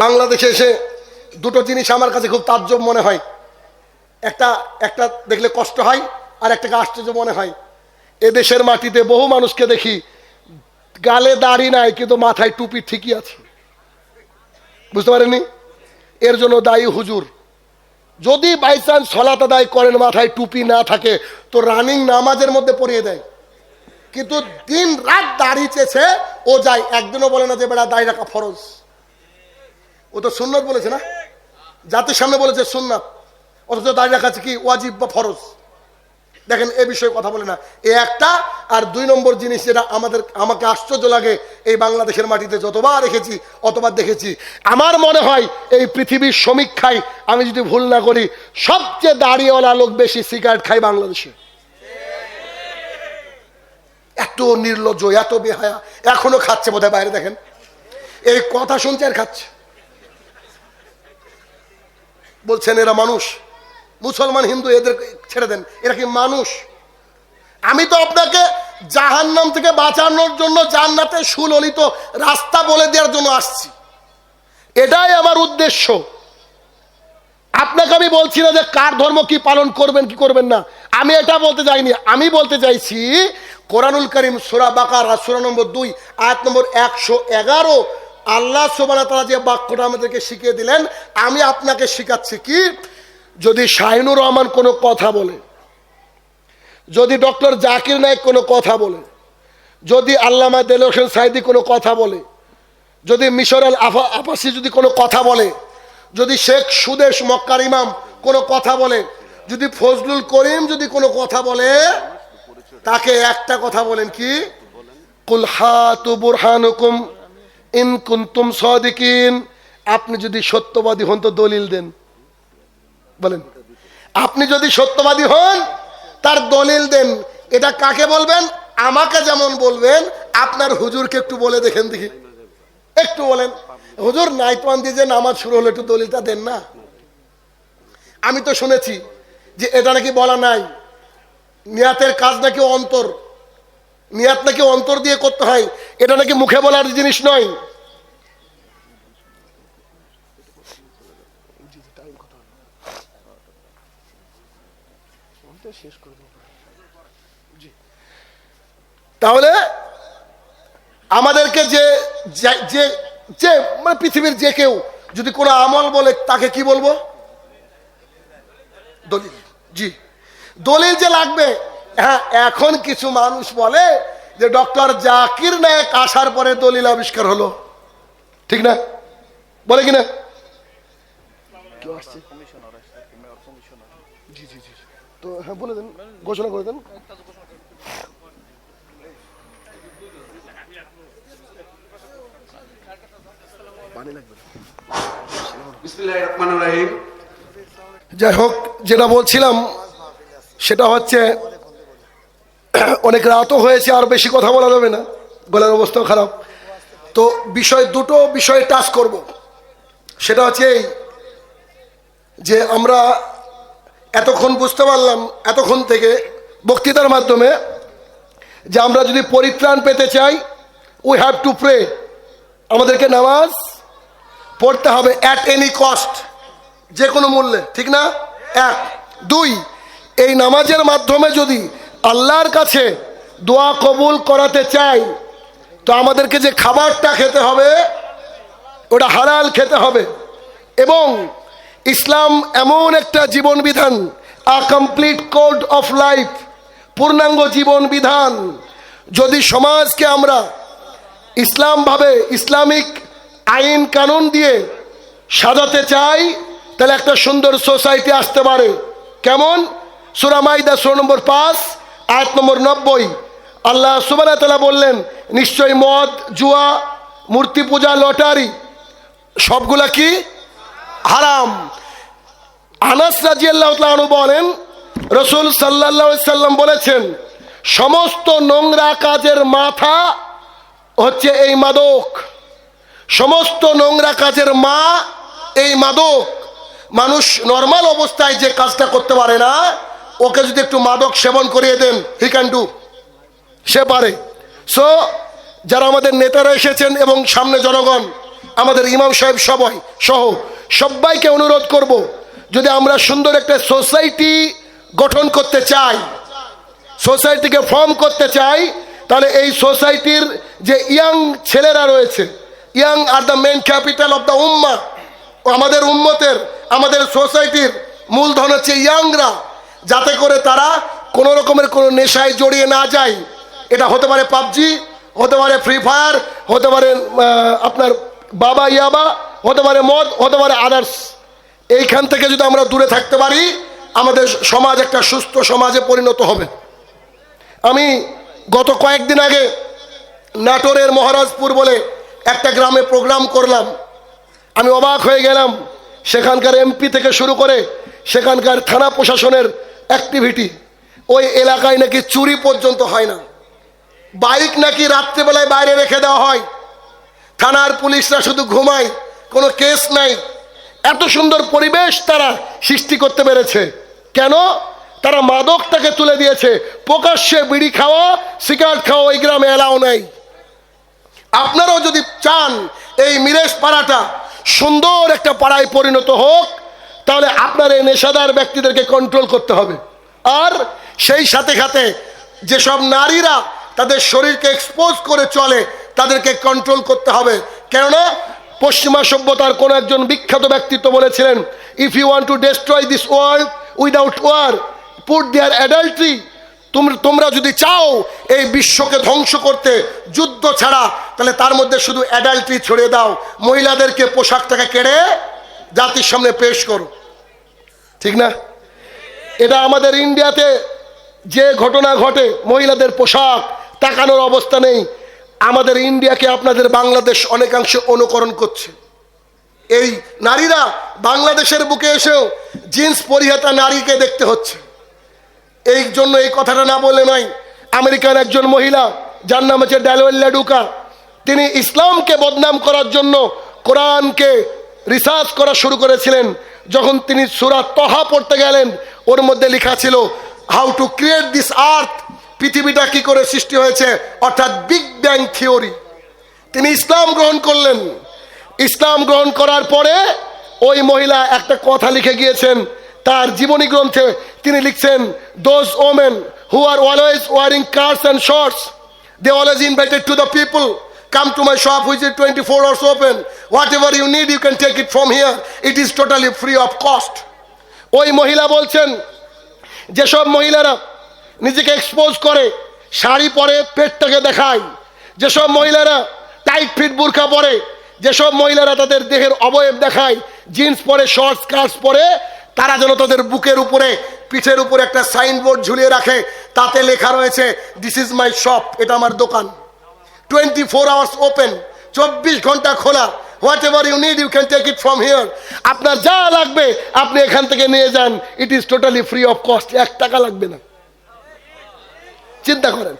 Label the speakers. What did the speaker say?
Speaker 1: বাংলাদেশে এসে দুটো জিনিস আমার কাছে খুব তাজ্জব মনে হয়। একটা একটা দেখলে কষ্ট হয়, আর একটাকে আশ্চর্য মনে হয়। এদেশের মাটিতে বহু মানুষকে দেখি গালে দাড়ি নাই কিন্তু মাথায় টুপি ঠিকই আছে। বুঝতে পারেননি? এর জন্য দায়ী হুজুর। যদি বাই চান্স সলাত আদায় করেন মাথায় টুপি না থাকে তো রানিং নামাজের মধ্যে পড়িয়ে দেয়, কিন্তু দিন রাত দাড়ি চেয়েছে ও যায়, একদিনও বলে না যে বেড়া দাড়ি রাখা ফরজ। ও তো সুন্নত বলেছে না, জাতির সামনে বলেছে সুন্নাত, অথচ দাড়ি রাখা কি ওয়াজিব বা ফরজ? দেখেন এ বিষয়ে কথা বলে না। এ একটা। আর দুই নম্বর জিনিস যেটা আমাকে আশ্চর্য লাগে, এই বাংলাদেশের মাটিতে যতবার রেখেছি অতবার দেখেছি, আমার মনে হয় এই পৃথিবীর সমীক্ষায় আমি যদি ভুল না করি সবচেয়ে দাড়িওয়ালা লোক বেশি সিগারেট খায় বাংলাদেশে। এত নির্লজ্জ, এত বেহায়া, এখনো খাচ্ছে বোধহয় বাইরে। দেখেন এই কথা শুনছে আর খাচ্ছে। বলছেন এরা মানুষ, মুসলমান হিন্দু এদের ছেড়ে দেন, এরা কি মানুষ? আমি তো আপনাকে জাহান্নাম থেকে বাঁচানোর জন্য জান্নাতে সুললিত রাস্তা বলে দেওয়ার জন্য আসছি, এটাই আমার উদ্দেশ্য। আপনাকে আমি বলছি না যে কার ধর্ম কি পালন করবেন কি করবেন না, আমি এটা বলতে চাইনি। আমি বলতে চাইছি কোরআনুল কারীম সূরা বাকারা সূরা নম্বর 2 আয়াত নম্বর 111 আল্লাহ সুবহানাহু ওয়া তাআলা যে বাক্যটা আমাদেরকে শিখিয়ে দিলেন, আমি আপনাকে শিখাচ্ছি কি, যদি শাহিনুর রহমান কোনো কথা বলে, যদি ডক্টর জাকির নায়েক কোনো কথা বলে, যদি আল্লামা দেলোয়ার হোসেন সাঈদী কোনো কথা বলে, যদি মিশর আল আব্বাসী যদি কোনো কথা বলে, যদি শেখ সুদেশ মক্কার ইমাম কোনো কথা বলে, যদি ফজলুল করিম যদি কোনো কথা বলে, তাকে একটা কথা বলেন কি, কুল হাতু বুরহানুকুম ইন কুনতুম সাদিকিন। আপনি যদি সত্যবাদী হন তো দলিল দেন। বলেন, আপনি যদি সত্যবাদী হন তার দলিল দেন। এটা কাকে বলবেন? আমাকে যেমন বলবেন, আপনার হুজুরকে একটু বলে দেখেন দেখি, একটু বলেন হুজুর নাইটওয়ান দিয়ে যে নামাজ শুরু হলো একটু দলিলটা দেন না। আমি তো শুনেছি যে এটা নাকি বলা নাই, নিয়াতের কাজ নাকি অন্তর, নিয়াত নাকি অন্তর দিয়ে করতে হয়, এটা নাকি মুখে বলার জিনিস নয়। তাহলে আমাদেরকে যে যে যে মানে পৃথিবীর যে কেউ যদি কোনো আমল বলে তাকে কি বলবো? দলিল। জি, দলিল যে লাগবে। হ্যাঁ, এখন কিছু মানুষ বলে যে ডক্টর জাকির নায়েক আসার পরে দলিল আবিষ্কার হলো, ঠিক না? বলে কিনা? জি জি জি, তো হ্যাঁ বলে দেন, ঘোষণা করে দেন। যাই হোক, যেটা বলছিলাম সেটা হচ্ছে অনেক রাতও হয়েছে, আর বেশি কথা বলা যাবে না, গলার অবস্থাও খারাপ। তো দুটো বিষয়ে টাচ করব। সেটা হচ্ছে এই যে আমরা এতক্ষণ বুঝতে পারলাম, এতক্ষণ থেকে বক্তৃতার মাধ্যমে, যে আমরা যদি পরিত্রাণ পেতে চাই উই হ্যাভ টু প্রে, আমাদেরকে নামাজ পড়তে হবে অ্যাট এনি কস্ট, যে কোনো মূল্যে, ঠিক না? এক। দুই, এই নামাজের মাধ্যমে যদি আল্লাহর কাছে দোয়া কবুল করাতে চাই তো আমাদেরকে যে খাবারটা খেতে হবে ওটা হালাল খেতে হবে। এবং ইসলাম এমন একটা জীবন বিধান, a complete code of life, পূর্ণাঙ্গ জীবন বিধান। যদি সমাজকে আমরা ইসলামভাবে, ইসলামিক আইন কানুন দিয়ে সাজাতে চাই তাহলে একটা সুন্দর সোসাইটি আসতে পারে। কেমন? সূরা মাইদা সূরা নম্বর 5 আয়াত নম্বর 90 আল্লাহ সুবহানাহু ওয়া তাআলা বললেন, নিশ্চয়ই মদ, জুয়া, মূর্তি পূজা, লটারি সবগুলা কি হারাম। আনাস রাদিয়াল্লাহু তাআলা আনহু বলেন, রাসূল সাল্লাল্লাহু আলাইহি সাল্লাম বলেছেন, সমস্ত নোংরা কাজের মাথা হচ্ছে এই মাদক, সমস্ত নোংরা কাজের মা এই মাদক। মানুষ নর্মাল অবস্থায় যে কাজটা করতে পারে না, ওকে যদি একটু মাদক সেবন করিয়ে দেন, হি ক্যান ডু, সে পারে। সো যারা আমাদের নেতারা এসেছেন এবং সামনে জনগণ, আমাদের ইমাম সাহেব সবাই সহ সবাইকে অনুরোধ করব, যদি আমরা সুন্দর একটা সোসাইটি গঠন করতে চাই, সোসাইটিকে ফর্ম করতে চাই, তাহলে এই সোসাইটির যে ইয়াং ছেলেরা রয়েছে, young are the men capital of the উম্মা, আমাদের উম্মতের, আমাদের সোসাইটির মূলধন হচ্ছে ইয়াংরা, যাতে করে তারা কোনো রকমের কোনো নেশায় জড়িয়ে না যায়। এটা হতে পারে পাবজি, হতে পারে ফ্রি ফায়ার, হতে পারে আপনার বাবা ইয়াবা, হতে পারে মদ, হতে পারে আদার্স। এইখান থেকে যদি আমরা দূরে থাকতে পারি, আমাদের সমাজ একটা সুস্থ সমাজে পরিণত হবে। আমি গত কয়েকদিন আগে নাটোরের মহারাজপুর বলে একটা গ্রামে প্রোগ্রাম করলাম। আমি অবাক হয়ে গেলাম, সেখানকার এমপি থেকে শুরু করে সেখানকার থানা প্রশাসনের অ্যাক্টিভিটি। ওই এলাকায় নাকি চুরি পর্যন্ত হয় না, বাইক নাকি রাত্রেবেলায় বাইরে রেখে দেওয়া হয়, থানার পুলিশরা শুধু ঘুমায়, কোনো কেস নাই। এত সুন্দর পরিবেশ তারা সৃষ্টি করতে পেরেছে কেন? তারা মাদকটাকে তুলে দিয়েছে। প্রকাশ্যে বিড়ি খাওয়া, সিগারেট খাওয়া ওই গ্রামে এলাও নাই। আপনারাও যদি চান এই মিরেশ পাড়াটা সুন্দর একটা পাড়ায় পরিণত হোক, তাহলে আপনার এই নেশাদার ব্যক্তিদেরকে কন্ট্রোল করতে হবে। আর সেই সাথে সাথে যেসব নারীরা তাদের শরীরকে এক্সপোজ করে চলে, তাদেরকে কন্ট্রোল করতে হবে। কেননা পশ্চিমা সভ্যতার কোন একজন বিখ্যাত ব্যক্তিত্ব বলেছিলেন, if you want to destroy this world without war, put their adultery. তোমরা যদি চাও এই বিশ্বকে ধ্বংস করতে যুদ্ধ ছাড়া, তাহলে তার মধ্যে শুধু অ্যাডাল্ট্রি ছড়িয়ে দাও, মহিলাদেরকে পোশাকটাকে কেড়ে জাতির সামনে পেশ করো। ঠিক না? এটা আমাদের ইন্ডিয়াতে যে ঘটনা ঘটে, মহিলাদের পোশাক তাকানোর অবস্থা নেই। আমাদের ইন্ডিয়াকে আপনাদের বাংলাদেশ অনেকাংশে অনুকরণ করছে। এই নারীরা বাংলাদেশের বুকে এসেও জিন্স পরিহিতা নারীকে দেখতে হচ্ছে। এই জন্য এই কথাটা না বলে নয়, আমেরিকার একজন মহিলা যার নাম হচ্ছে ডালওয়েল্লা ডুকা, তিনি ইসলামকে বদনাম করার জন্য কোরআনকে রিসার্চ করা শুরু করেছিলেন। যখন তিনি সূরা তহা পড়তে গেলেন, ওর মধ্যে লেখা ছিল হাউ টু ক্রিয়েট দিস আর্থ, পৃথিবীটা কি করে সৃষ্টি হয়েছে, অর্থাৎ বিগ ব্যাং থিওরি। তিনি ইসলাম গ্রহণ করলেন। ইসলাম গ্রহণ করার পরে ওই মহিলা একটা কথা লিখে গিয়েছেন তার জীবনী গ্রন্থে। তিনি লিখছেন, those women who are always wearing cars and shorts, they always invited to the people, come to my shop which is 24 hours open, whatever you need you can take it from here, it is totally free of cost. ওই মহিলা বলছেন, যেসব মহিলারা নিজেকে expose করে, শাড়ি পরে পেটটাকে দেখায়, যেসব মহিলারা টাইট ফিট বুরকা পরে, যেসব মহিলারা তাদের দেহের অবয়ব দেখায়, জিন্স পরে, শর্টস স্কার্টস পরে, তারা যেন তাদের বুকের উপরে, পিঠের উপরে একটা সাইনবোর্ড ঝুলিয়ে রাখে, তাতে লেখা রয়েছে দিস ইজ মাই শপ, এটা আমার দোকান, 24 আওয়ার্স ওপেন, 24 ঘন্টা খোলা, whatever you need you can take it from here. আপনার যা লাগবে আপনি এখান থেকে নিয়ে যান, it is totally free of cost, 1 টাকা লাগবে না। চিন্তা করেন।